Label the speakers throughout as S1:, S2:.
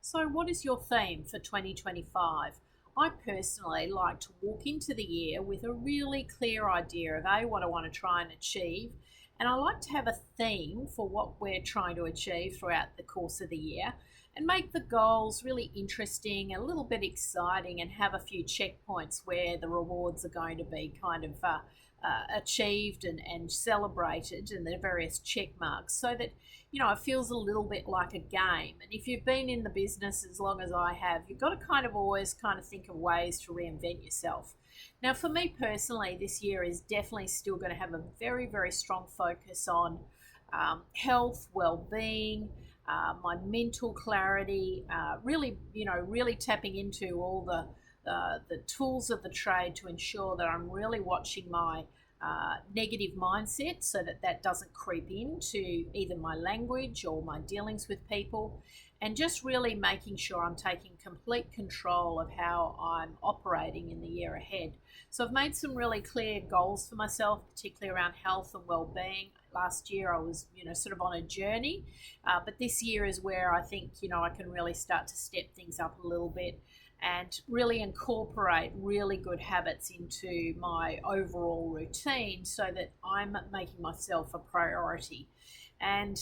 S1: So, what is your theme for 2025? I personally like to walk into the year with a really clear idea of what I want to try and achieve. And I like to have a theme for what we're trying to achieve throughout the course of the year and make the goals really interesting, a little bit exciting, and have a few checkpoints where the rewards are going to be kind of achieved and celebrated, and the various check marks, so that it feels a little bit like a game. And if you've been in the business as long as I have, you've got to kind of always kind of think of ways to reinvent yourself. Now, for me personally, this year is definitely still going to have a very, very strong focus on health, well-being, my mental clarity, really tapping into all the tools of the trade to ensure that I'm really watching my negative mindset so that that doesn't creep into either my language or my dealings with people, and just really making sure I'm taking complete control of how I'm operating in the year ahead. So I've made some really clear goals for myself, particularly around health and well-being. Last year I was, sort of on a journey, but this year is where I think, I can really start to step things up a little bit and really incorporate really good habits into my overall routine so that I'm making myself a priority. And,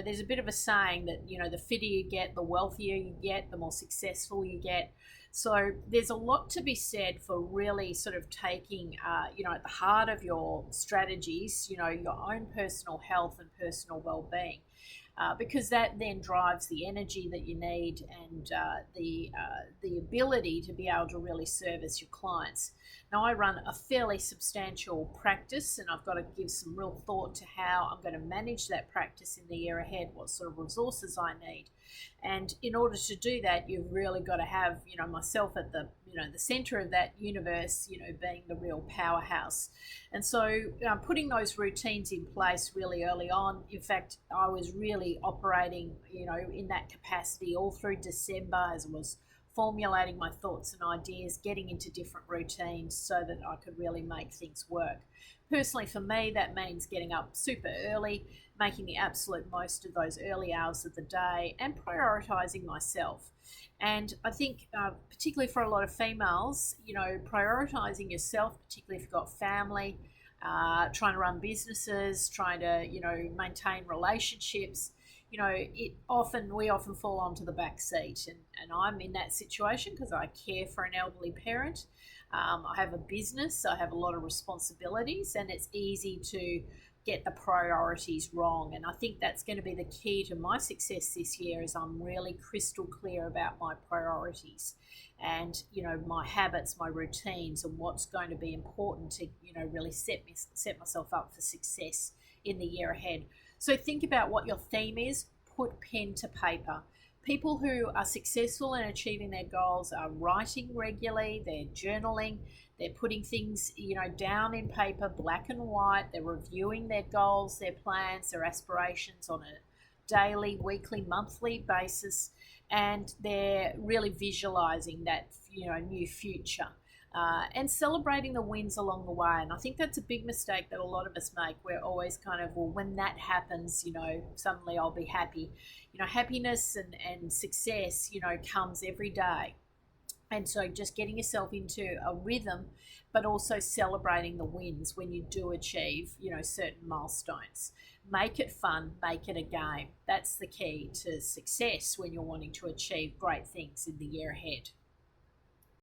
S1: there's a bit of a saying that, the fitter you get, the wealthier you get, the more successful you get. So there's a lot to be said for really sort of taking, at the heart of your strategies, your own personal health and personal well-being. Because that then drives the energy that you need and the ability to be able to really service your clients. Now, I run a fairly substantial practice, and I've got to give some real thought to how I'm going to manage that practice in the year ahead, what sort of resources I need. And in order to do that, you've really got to have, myself at the center of that universe, being the real powerhouse. And so putting those routines in place really early on. In fact, I was really operating, in that capacity all through December as I was formulating my thoughts and ideas, getting into different routines so that I could really make things work. Personally, for me, that means getting up super early, making the absolute most of those early hours of the day, and prioritizing myself. And I think, particularly for a lot of females, prioritizing yourself, particularly if you've got family, trying to run businesses, trying to, maintain relationships, we often fall onto the back seat, and I'm in that situation because I care for an elderly parent. I have a business, I have a lot of responsibilities, and it's easy to get the priorities wrong. And I think that's going to be the key to my success this year, is I'm really crystal clear about my priorities and, my habits, my routines, and what's going to be important to, really set myself up for success in the year ahead. So think about what your theme is, put pen to paper. People who are successful in achieving their goals are writing regularly, they're journaling, they're putting things, down in paper, black and white, they're reviewing their goals, their plans, their aspirations on a daily, weekly, monthly basis, and they're really visualizing that, new future. And celebrating the wins along the way. And I think that's a big mistake that a lot of us make. We're always kind of, well, when that happens, suddenly I'll be happy. Happiness and success, comes every day. And so just getting yourself into a rhythm, but also celebrating the wins when you do achieve, certain milestones. Make it fun, make it a game. That's the key to success when you're wanting to achieve great things in the year ahead.